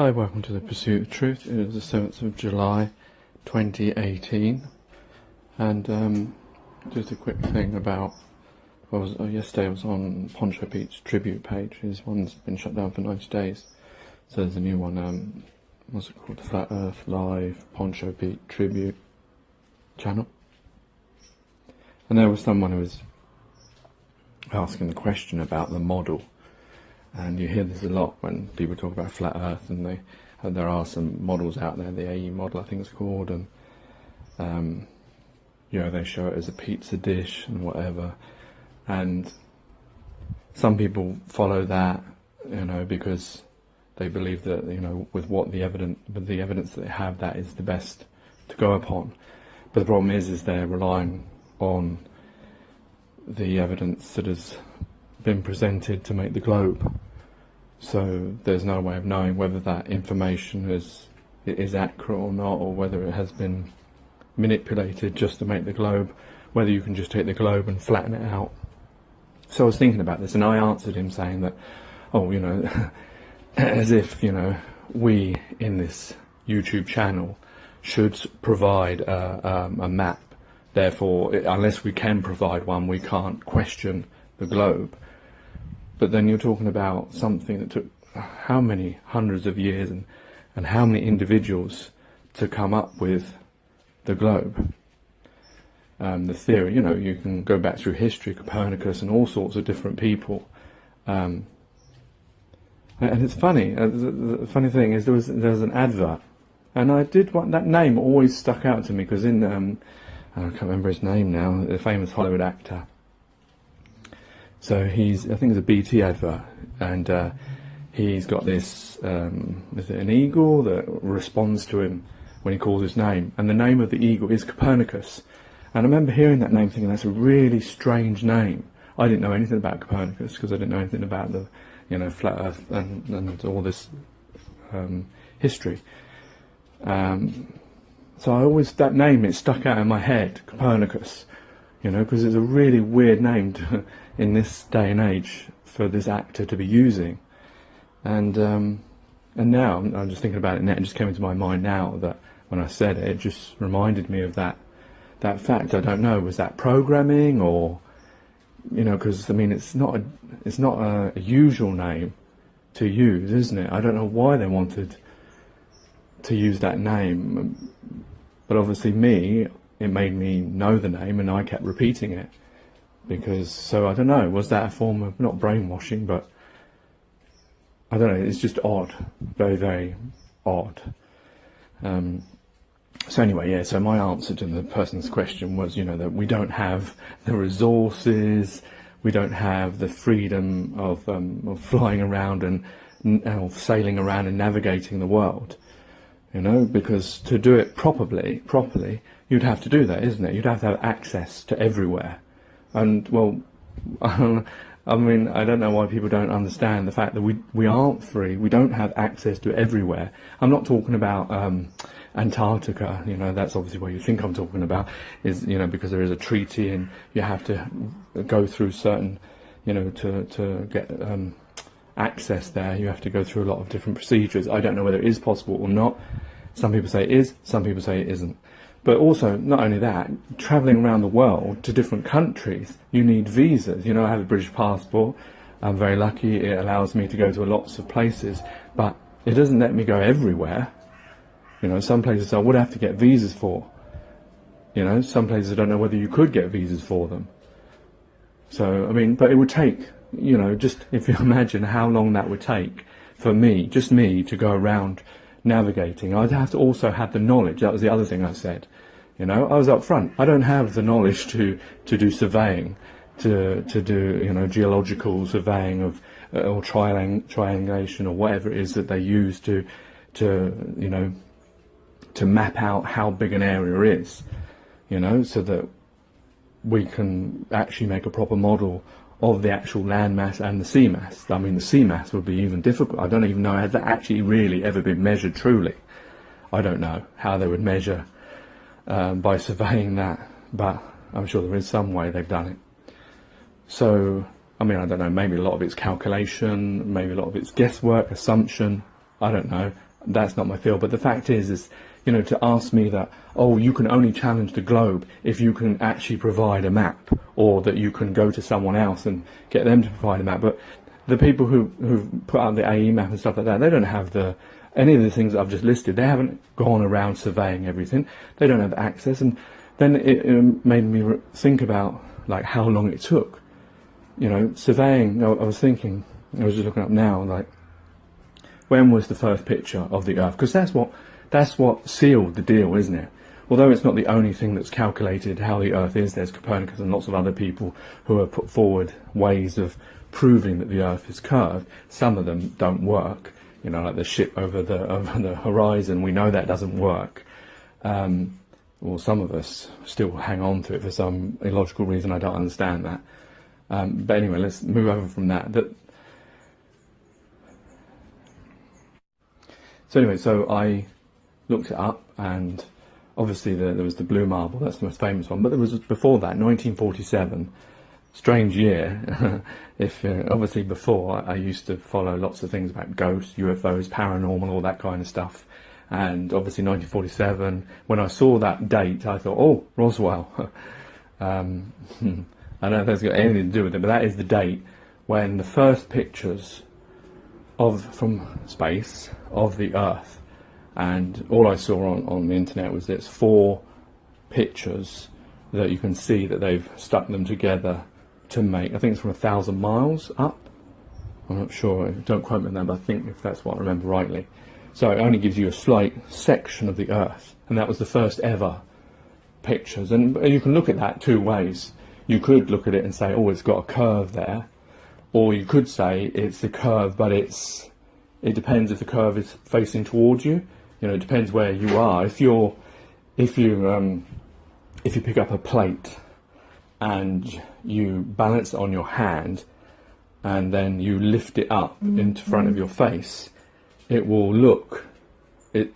Hi, welcome to the Pursuit of Truth. It is the 7th of July 2018, and just a quick thing about, yesterday I was on Poncho Pete's tribute page. His one's been shut down for 90 days, so there's a new one, what's it called, the Flat Earth Live Poncho Pete tribute channel. And there was someone who was asking the question about the model. And you hear this a lot when people talk about flat Earth, and there are some models out there, the AE model I think it's called, and they show it as a pizza dish and whatever. And some people follow that, because they believe that with the evidence that they have, that is the best to go upon. But the problem is they're relying on the evidence that has been presented to make the globe, so there's no way of knowing whether that information is accurate or not, or whether it has been manipulated just to make the globe, whether you can just take the globe and flatten it out. So I was thinking about this, and I answered him saying that, as if we in this YouTube channel should provide a map. Therefore, unless we can provide one, we can't question the globe. But then you're talking about something that took how many hundreds of years and how many individuals to come up with the globe. The theory, you can go back through history, Copernicus and all sorts of different people. And it's funny, the funny thing is there was an advert, and I did want, that name always stuck out to me, because in, I can't remember his name now, the famous Hollywood actor. So I think it's a BT advert, and he's got this, is it an eagle that responds to him when he calls his name, and the name of the eagle is Copernicus. And I remember hearing that name thinking, that's a really strange name. I didn't know anything about Copernicus, because I didn't know anything about the, flat Earth and all this history. So I always, that name, it stuck out in my head, Copernicus, because it's a really weird name in this day and age for this actor to be using. And now, I'm just thinking about it now, it just came into my mind now that when I said it, it just reminded me of that fact. I don't know, was that programming, or, because, it's not a usual name to use, isn't it? I don't know why they wanted to use that name, but obviously it made me know the name, and I kept repeating it, so I don't know, was that a form of, not brainwashing, but I don't know, it's just odd, very, very odd. So anyway, yeah, so my answer to the person's question was, that we don't have the resources, we don't have the freedom of flying around and sailing around and navigating the world, because to do it properly, you'd have to do that, isn't it? You'd have to have access to everywhere. And, well, I don't know why people don't understand the fact that we aren't free, we don't have access to everywhere. I'm not talking about Antarctica, that's obviously what you think I'm talking about, is, because there is a treaty and you have to go through certain, to get access there, you have to go through a lot of different procedures. I don't know whether it is possible or not. Some people say it is, some people say it isn't. But also, not only that, travelling around the world to different countries, you need visas. I have a British passport, I'm very lucky, it allows me to go to lots of places, but it doesn't let me go everywhere. Some places I would have to get visas for. Some places I don't know whether you could get visas for them. So, but it would take, just if you imagine how long that would take for me, just me, to go around navigating. I'd have to also have the knowledge. That was the other thing I said. I was up front. I don't have the knowledge to do surveying, to do, geological surveying of, or triangulation, or whatever it is that they use to map out how big an area is, so that we can actually make a proper model of the actual land mass and the sea mass. The sea mass would be even difficult. I don't even know, has that actually really ever been measured truly? I don't know how they would measure by surveying that, but I'm sure there is some way they've done it. So, I don't know, maybe a lot of it's calculation, maybe a lot of it's guesswork, assumption, I don't know. that's not my field. But the fact is, you know, to ask me that, oh, you can only challenge the globe if you can actually provide a map, or that you can go to someone else and get them to provide a map. But the people who've put out the AE map and stuff like that, they don't have any of the things that I've just listed. They haven't gone around surveying everything. They don't have access. And then it made me think about like how long it took. You know, surveying. I was thinking, I was just looking up now, like, when was the first picture of the Earth? Because that's what sealed the deal, isn't it? Although it's not the only thing that's calculated how the Earth is. There's Copernicus and lots of other people who have put forward ways of proving that the Earth is curved. Some of them don't work. You know, like the ship over the horizon. We know that doesn't work. Well, some of us still hang on to it for some illogical reason. I don't understand that. But anyway, let's move over from that. So anyway, so I looked it up, and obviously there was the blue marble. That's the most famous one. But there was before that, 1947. Strange year. If obviously before I used to follow lots of things about ghosts, UFOs, paranormal, all that kind of stuff. And obviously 1947, when I saw that date, I thought, oh, Roswell. I don't know if that's got anything to do with it, but that is the date when the first pictures from space of the Earth, and all I saw on the internet was there's 4 pictures that you can see that they've stuck them together to make. I think it's from 1,000 miles up. I'm not sure, don't quote me on that, but I think if that's what I remember rightly. So it only gives you a slight section of the Earth, and that was the first ever pictures. And you can look at that 2 ways. You could look at it and say, oh, it's got a curve there, or you could say it's a curve, but it depends if the curve is facing towards you. You know, it depends where you are. If you pick up a plate and you balance it on your hand, and then you lift it up into front of your face, it will look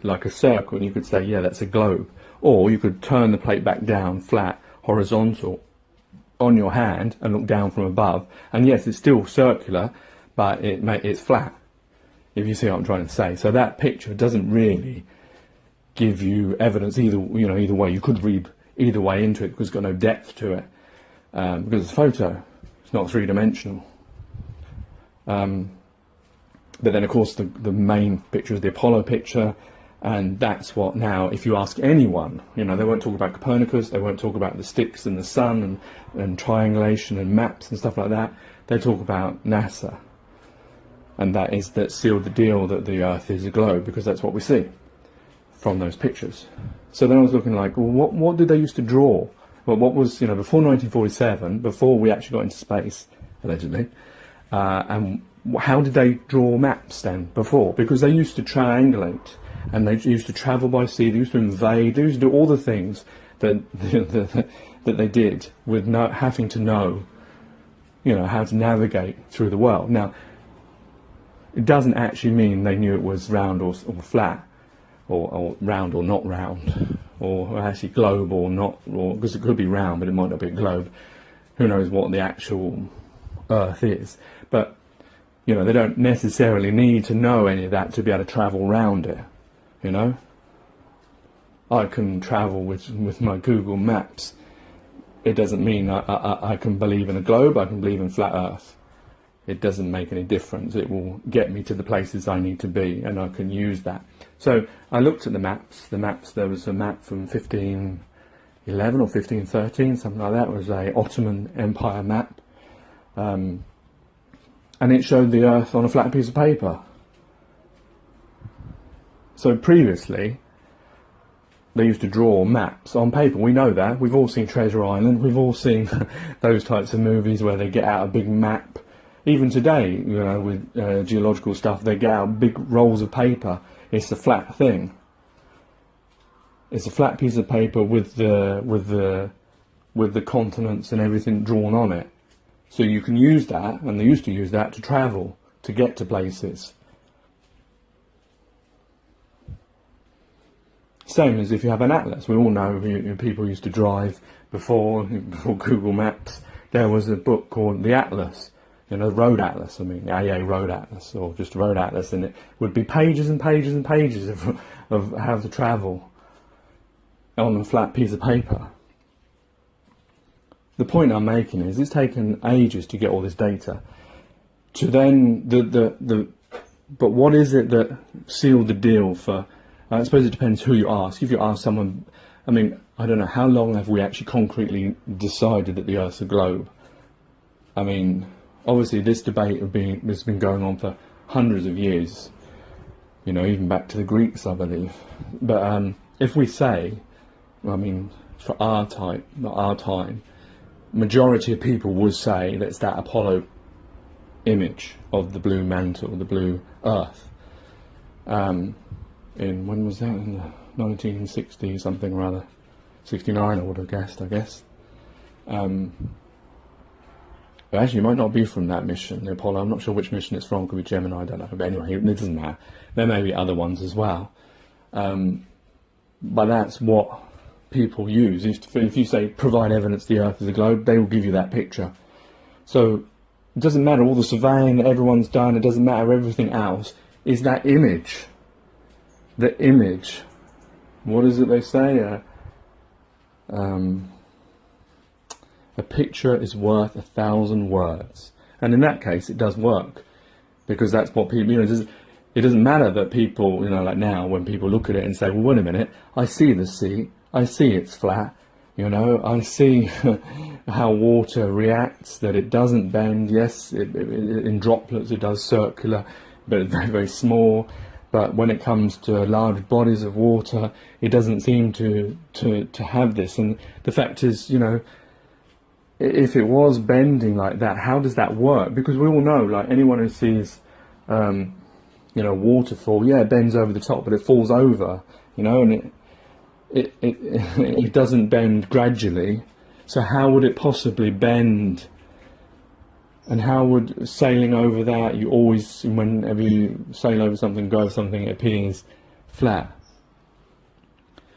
like a circle, and you could say, yeah, that's a globe. Or you could turn the plate back down, flat, horizontal, on your hand, and look down from above. And yes, it's still circular, but it's flat, if you see what I'm trying to say. So that picture doesn't really give you evidence either way. You could read either way into it because it's got no depth to it, because it's a photo. It's not three-dimensional. But then, of course, the main picture is the Apollo picture, and that's what now, if you ask anyone, you know, they won't talk about Copernicus, they won't talk about the sticks and the sun and triangulation and maps and stuff like that. They talk about NASA, and that sealed the deal that the Earth is a globe, because that's what we see from those pictures. So then I was looking like, well, what did they used to draw? Well, what was, you know, before 1947, before we actually got into space, allegedly, and how did they draw maps then before? Because they used to triangulate, and they used to travel by sea, they used to invade, they used to do all the things that that they did with having to know, you know, how to navigate through the world. Now, it doesn't actually mean they knew it was round or flat, or round or not round, or actually globe or not, or because it could be round but it might not be a globe. Who knows what the actual Earth is? But you know, they don't necessarily need to know any of that to be able to travel around it. You know, I can travel with my Google Maps. It doesn't mean I can believe in a globe. I can believe in flat Earth. It doesn't make any difference. It will get me to the places I need to be, and I can use that. So I looked at the maps. There was a map from 1511 or 1513, something like that. It was a Ottoman Empire map. And it showed the Earth on a flat piece of paper. So previously, they used to draw maps on paper. We know that. We've all seen Treasure Island. We've all seen those types of movies where they get out a big map. Even today, you know, with geological stuff, they get out big rolls of paper. It's a flat thing. It's a flat piece of paper with the continents and everything drawn on it. So you can use that, and they used to use that to travel, to get to places. Same as if you have an atlas. We all know people used to drive before Google Maps. There was a book called The Atlas, you know, Road Atlas, I mean, AA Road Atlas, or just Road Atlas, and it would be pages and pages and pages of how to travel on a flat piece of paper. The point I'm making is it's taken ages to get all this data. To then, but what is it that sealed the deal for, I suppose it depends who you ask. If you ask someone, I mean, I don't know, how long have we actually concretely decided that the Earth's a globe? I mean, obviously this debate has been going on for hundreds of years, you know, even back to the Greeks, I believe. But if we say, I mean, for our time, majority of people would say that's that Apollo image of the blue mantle, the blue Earth. In, when was that? In the 1960s, something or other. 69, I would have guessed, I guess. But actually, it might not be from that mission, the Apollo. I'm not sure which mission it's from. Could be Gemini, I don't know. But anyway, it doesn't matter. There may be other ones as well. But that's what people use. If you say, provide evidence the Earth is a globe, they will give you that picture. So it doesn't matter all the surveying that everyone's done, it doesn't matter everything else, is that image. The image. What is it they say? A picture is worth 1,000 words. And in that case, it does work. Because that's what people, you know, it doesn't matter that people, you know, like now, when people look at it and say, well, wait a minute, I see the sea, I see it's flat, you know, I see how water reacts, that it doesn't bend. Yes, in droplets it does circular, but it's very, very small. But when it comes to large bodies of water, it doesn't seem to have this. And the fact is, you know, if it was bending like that, how does that work? Because we all know, like anyone who sees, you know, waterfall, yeah, it bends over the top, but it falls over, you know, and it doesn't bend gradually. So how would it possibly bend? And how would sailing over that, you always, whenever you sail over something, go over something, it appears flat.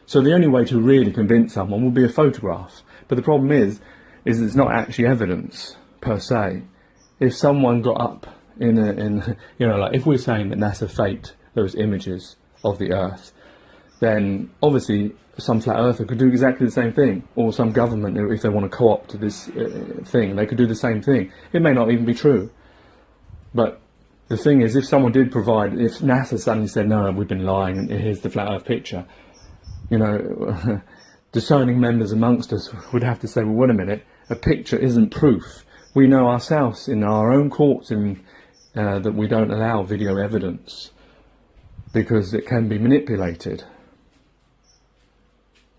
So the only way to really convince someone would be a photograph. But the problem is it's not actually evidence per se. If someone got up in you know, like if we're saying that NASA faked those images of the Earth, then obviously some flat earther could do exactly the same thing, or some government, if they want to co-opt this thing, they could do the same thing. It may not even be true. But the thing is, if someone did provide, if NASA suddenly said, no, we've been lying, and here's the flat earth picture, you know, discerning members amongst us would have to say, well, wait a minute, a picture isn't proof. We know ourselves in our own courts that we don't allow video evidence because it can be manipulated.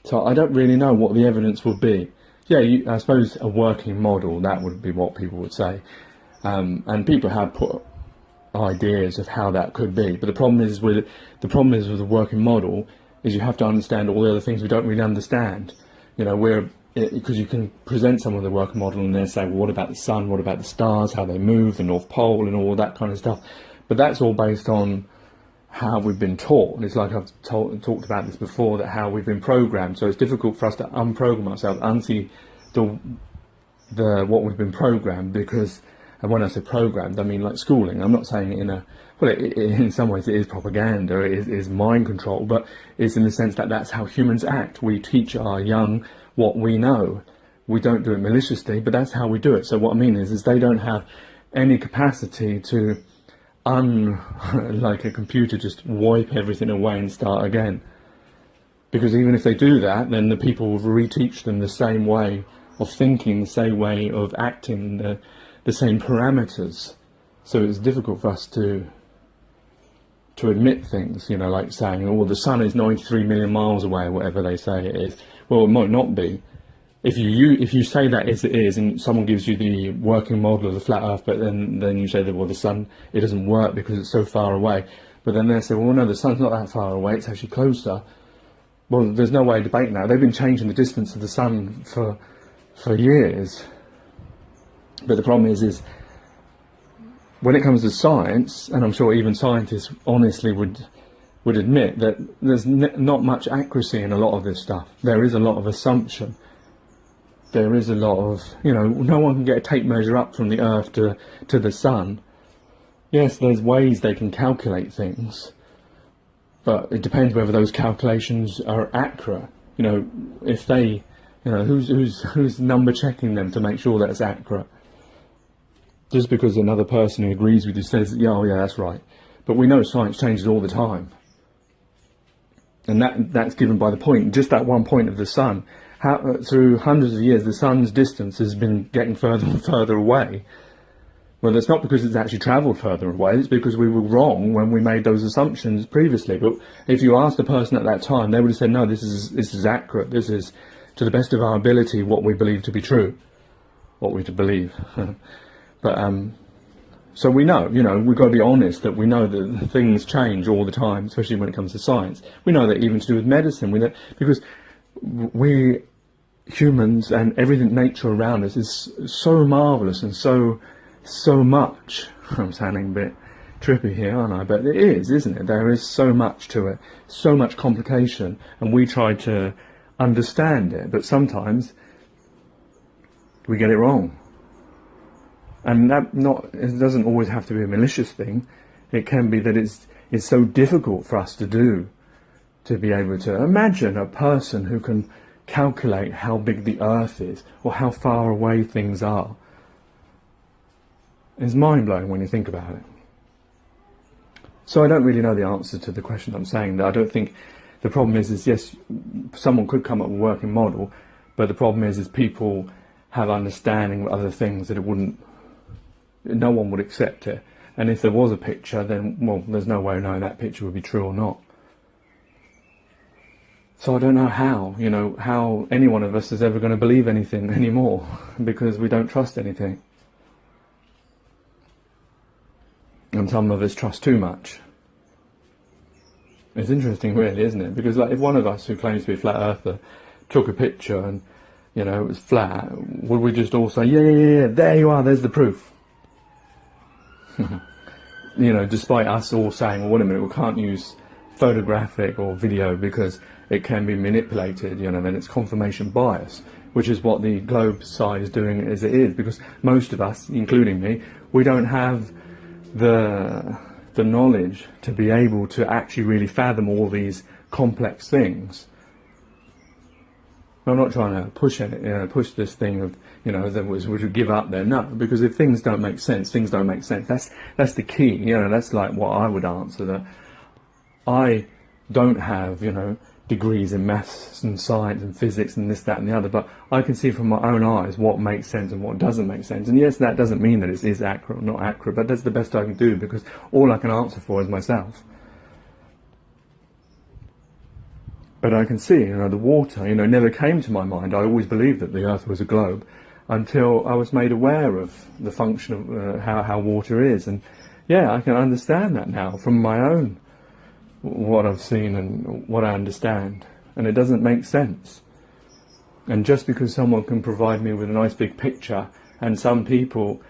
So I don't really know what the evidence would be. Yeah, I suppose a working model, that would be what people would say. And people have put ideas of how that could be. But the problem is with a working model is you have to understand all the other things we don't really understand. You know, because you can present someone with a working model and they say, well, what about the sun? What about the stars? How they move, the North Pole, and all that kind of stuff. But that's all based on how we've been taught. And it's like I've talked about this before, that how we've been programmed. So it's difficult for us to unprogram ourselves, unsee what we've been programmed, because, and when I say programmed, I mean like schooling. I'm not saying it in a, well, in some ways it is propaganda, it is mind control, but it's in the sense that that's how humans act. We teach our young what we know. We don't do it maliciously, but that's how we do it. So what I mean is they don't have any capacity to like a computer, just wipe everything away and start again. Because even if they do that, then the people will reteach them the same way of thinking, the same way of acting, the same parameters. So it's difficult for us to admit things, you know, like saying, oh, the sun is 93 million miles away, or whatever they say it is. Well, it might not be. If you say that as it is, and someone gives you the working model of the flat Earth, but then you say that, well, the sun, it doesn't work because it's so far away. But then they say, well, no, the sun's not that far away, it's actually closer. Well, there's no way of debating that. They've been changing the distance of the sun for years. But the problem is when it comes to science, and I'm sure even scientists honestly would admit that there's not much accuracy in a lot of this stuff. There is a lot of assumption. there is a lot of, no one can get a tape measure up from the Earth to the Sun. Yes, there's ways they can calculate things, but it depends whether those calculations are accurate. If they, who's number checking them to make sure that it's accurate? Just because another person who agrees with you says, yeah, oh yeah, that's right. But we know science changes all the time. And that's given by the point, just that one point of the Sun. Through hundreds of years, the Sun's distance has been getting further and further away. Well, that's not because it's actually travelled further away, it's because we were wrong when we made those assumptions previously. But if you asked the person at that time, they would have said, no, this is accurate, this is, to the best of our ability, what we believe to be true. What we to believe. But, so we know, we've got to be honest that we know that things change all the time, especially when it comes to science. We know that even to do with medicine, because we humans and everything nature around us is so marvellous and so much. I'm sounding a bit trippy here, aren't I? But it is, isn't it? There is so much to it, so much complication, and we try to understand it, but sometimes we get it wrong. And it doesn't always have to be a malicious thing. It can be that it's so difficult for us to do, to be able to imagine a person who can calculate how big the Earth is or how far away things are. It's mind-blowing when you think about it. So I don't really know the answer to the question I'm saying. That I don't think the problem is yes, someone could come up with a working model, but the problem is people have understanding of other things that no one would accept it. And if there was a picture, then, well, there's no way of knowing that picture would be true or not. So I don't know how any one of us is ever going to believe anything anymore, because we don't trust anything. And some of us trust too much. It's interesting, really, isn't it? Because if one of us who claims to be a flat earther took a picture and, it was flat, would we just all say, yeah, there you are, there's the proof? Despite us all saying, well, wait a minute, we can't use photographic or video because it can be manipulated, then it's confirmation bias, which is what the globe side is doing as it is, because most of us, including me, we don't have the knowledge to be able to actually really fathom all these complex things. I'm not trying to push push this thing of, that we should give up there. No, because if things don't make sense, things don't make sense. That's the key. That's like what I would answer, that I don't have, degrees in maths and science and physics and this, that and the other, but I can see from my own eyes what makes sense and what doesn't make sense. And yes, that doesn't mean that it is accurate or not accurate, but that's the best I can do, because all I can answer for is myself. But I can see, the water, never came to my mind. I always believed that the Earth was a globe until I was made aware of the function of how water is. And yeah, I can understand that now from my own, what I've seen and what I understand. And it doesn't make sense. And just because someone can provide me with a nice big picture, and some people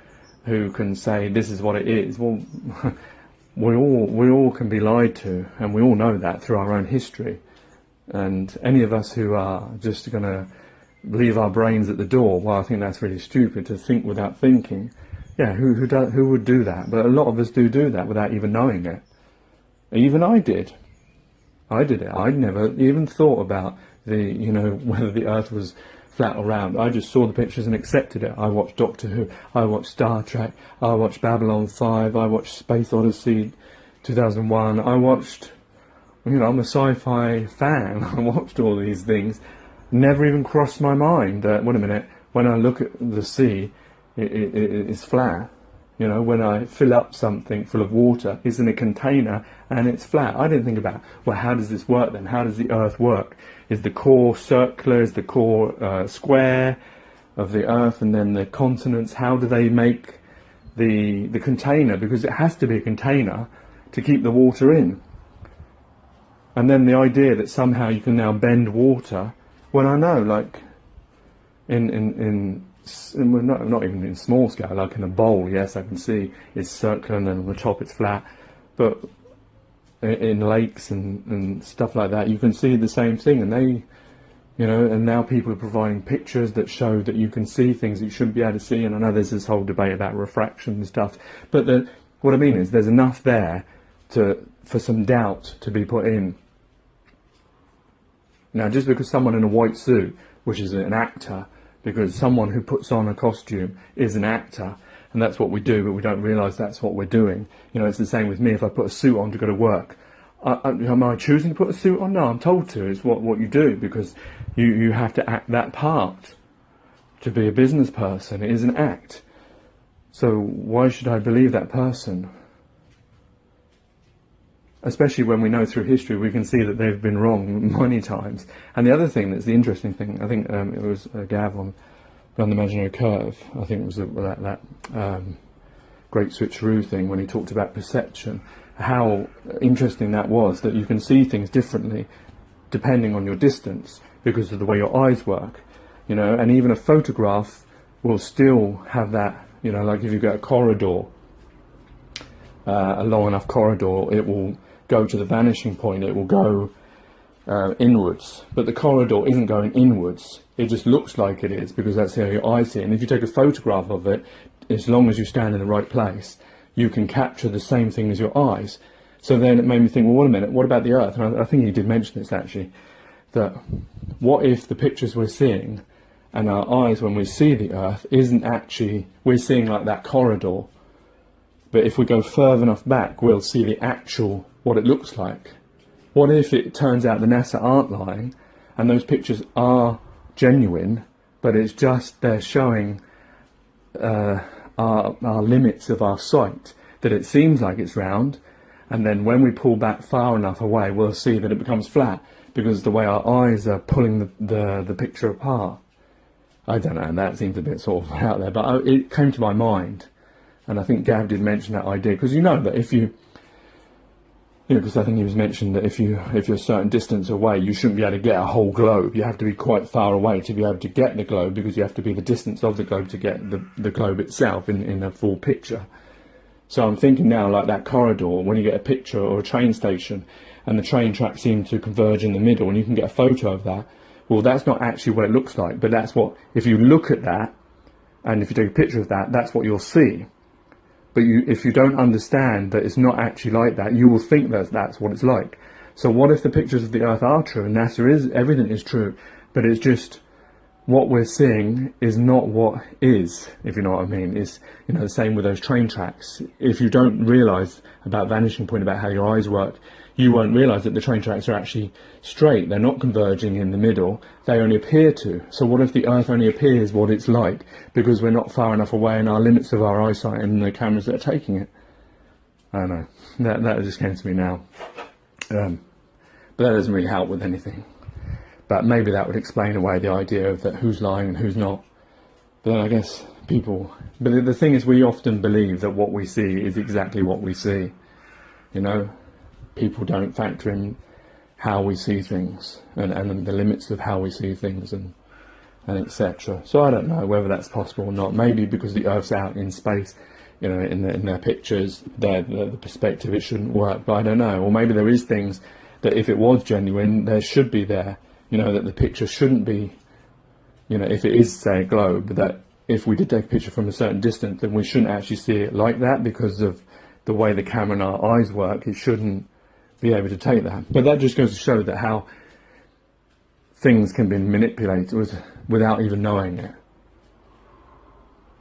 who can say this is what it is, well, we all can be lied to, and we all know that through our own history. And any of us who are just going to leave our brains at the door, well, I think that's really stupid, to think without thinking. Yeah, who would do that? But a lot of us do that without even knowing it. Even I did. I did it. I'd never even thought about whether the Earth was flat or round. I just saw the pictures and accepted it. I watched Doctor Who, I watched Star Trek, I watched Babylon 5, I watched Space Odyssey 2001, I watched... I'm a sci-fi fan. I watched all these things. Never even crossed my mind that, wait a minute, when I look at the sea, it's flat. When I fill up something full of water, it's in a container and it's flat. I didn't think about, well, how does this work then? How does the Earth work? Is the core circular? Is the core square of the Earth? And then the continents, how do they make the container? Because it has to be a container to keep the water in. And then the idea that somehow you can now bend water, when I know, like, not even in small scale, like in a bowl, yes, I can see it's circular and then on the top it's flat, but in lakes and stuff like that, you can see the same thing, and you know, and now people are providing pictures that show that you can see things that you shouldn't be able to see. And I know there's this whole debate about refraction and stuff, but what I mean is there's enough there for some doubt to be put in. Now, just because someone in a white suit, which is an actor, because someone who puts on a costume is an actor, and that's what we do, but we don't realise that's what we're doing. You know, it's the same with me. If I put a suit on to go to work, am I choosing to put a suit on? No, I'm told to. It's what you do, because you have to act that part. To be a business person, it is an act. So why should I believe that person? Especially when we know through history, we can see that they've been wrong many times. And the other thing that's the interesting thing, I think it was Gav on the Imaginary Curve, I think it was that Great Switcheroo thing, when he talked about perception, how interesting that was, that you can see things differently depending on your distance because of the way your eyes work, you know. And even a photograph will still have that, you know, like if you get a corridor, a long enough corridor, it will go to the vanishing point, it will go inwards, but the corridor isn't going inwards, it just looks like it is because that's how your eyes see it. And if you take a photograph of it, as long as you stand in the right place, you can capture the same thing as your eyes. So then it made me think, well, wait a minute, what about the Earth? And I think he did mention this actually, that what if the pictures we're seeing and our eyes when we see the Earth isn't actually, we're seeing like that corridor, but if we go further enough back, we'll see the actual, what it looks like. What if it turns out the NASA aren't lying and those pictures are genuine, but it's just they're showing our limits of our sight, that it seems like it's round, and then when we pull back far enough away, we'll see that it becomes flat because the way our eyes are pulling the picture apart. I don't know, that seems a bit sort of out there, but it came to my mind. And I think Gav did mention that idea, because you know that if you know, because I think he was mentioned that if you're a certain distance away, you shouldn't be able to get a whole globe. You have to be quite far away to be able to get the globe, because you have to be the distance of the globe to get the globe itself in a full picture. So I'm thinking now, like that corridor, when you get a picture or a train station and the train tracks seem to converge in the middle and you can get a photo of that, well, that's not actually what it looks like, but that's what, if you look at that and if you take a picture of that, that's what you'll see. But if you don't understand that it's not actually like that, you will think that that's what it's like. So what if the pictures of the Earth are true and NASA is, everything is true, but it's just what we're seeing is not what is, if you know what I mean. It's, you know, the same with those train tracks. If you don't realise about vanishing point, about how your eyes work, you won't realise that the train tracks are actually straight. They're not converging in the middle. They only appear to. So what if the Earth only appears what it's like because we're not far enough away in our limits of our eyesight and the cameras that are taking it? I don't know. That just came to me now. But that doesn't really help with anything. But maybe that would explain away the idea of that who's lying and who's not. But then I guess people... But the thing is, we often believe that what we see is exactly what we see. You know? People don't factor in how we see things and the limits of how we see things and etc. So I don't know whether that's possible or not. Maybe because the Earth's out in space, you know, in their pictures, the perspective, it shouldn't work. But I don't know. Or maybe there is things that if it was genuine, there should be there. You know, that the picture shouldn't be, you know, if it is, say, a globe, that if we did take a picture from a certain distance, then we shouldn't actually see it like that because of the way the camera and our eyes work. It shouldn't be able to take that. But that just goes to show that how things can be manipulated without even knowing it.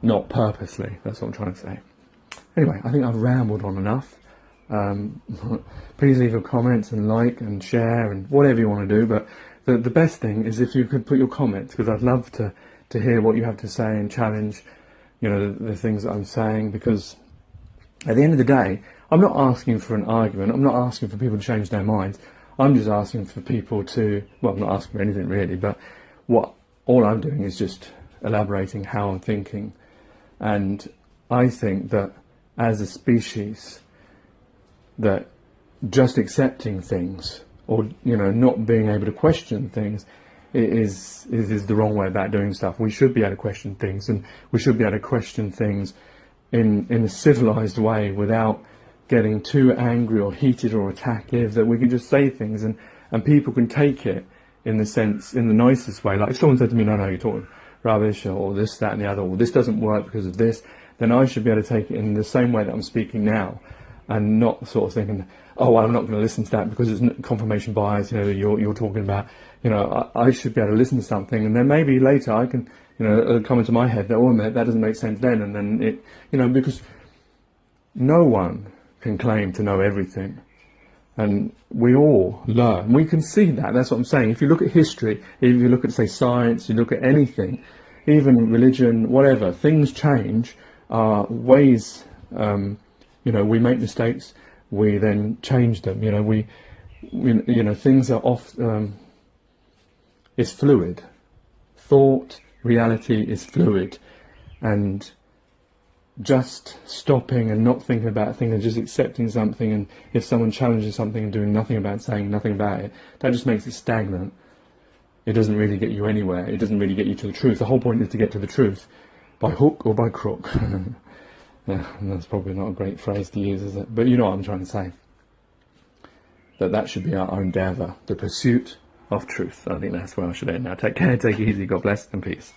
Not purposely, that's what I'm trying to say. Anyway, I think I've rambled on enough. Please leave your comments and like and share and whatever you want to do, but the best thing is if you could put your comments, because I'd love to hear what you have to say and challenge, you know, the things that I'm saying, because at the end of the day, I'm not asking for an argument, I'm not asking for people to change their minds, I'm just asking for people to, well, I'm not asking for anything really, but all I'm doing is just elaborating how I'm thinking. And I think that as a species, that just accepting things, or, you know, not being able to question things, is the wrong way about doing stuff. We should be able to question things, and we should be able to question things in a civilized way without getting too angry or heated or attacked, that we can just say things and people can take it in the sense, in the nicest way. Like if someone said to me, no, you're talking rubbish, or this, that and the other, or this doesn't work because of this, then I should be able to take it in the same way that I'm speaking now, and not sort of thinking, oh, well, I'm not going to listen to that because it's confirmation bias, you're talking about, I should be able to listen to something, and then maybe later I can, it'll come into my head that, oh, that doesn't make sense then, and then it, because no one can claim to know everything. And we all learn. We can see that. That's what I'm saying. If you look at history, if you look at, say, science, you look at anything, even religion, whatever, things change. Ways, we make mistakes. We then change them. Things are off. It's fluid. Thought, reality is fluid, and just stopping and not thinking about a thing and just accepting something, and if someone challenges something and doing nothing about it, saying nothing about it, that just makes it stagnant. It doesn't really get you anywhere. It doesn't really get you to the truth. The whole point is to get to the truth, by hook or by crook. Yeah, and that's probably not a great phrase to use, is it? But you know what I'm trying to say. That should be our endeavour, the pursuit of truth. I think that's where I should end now. Take care, take it easy, God bless, and peace.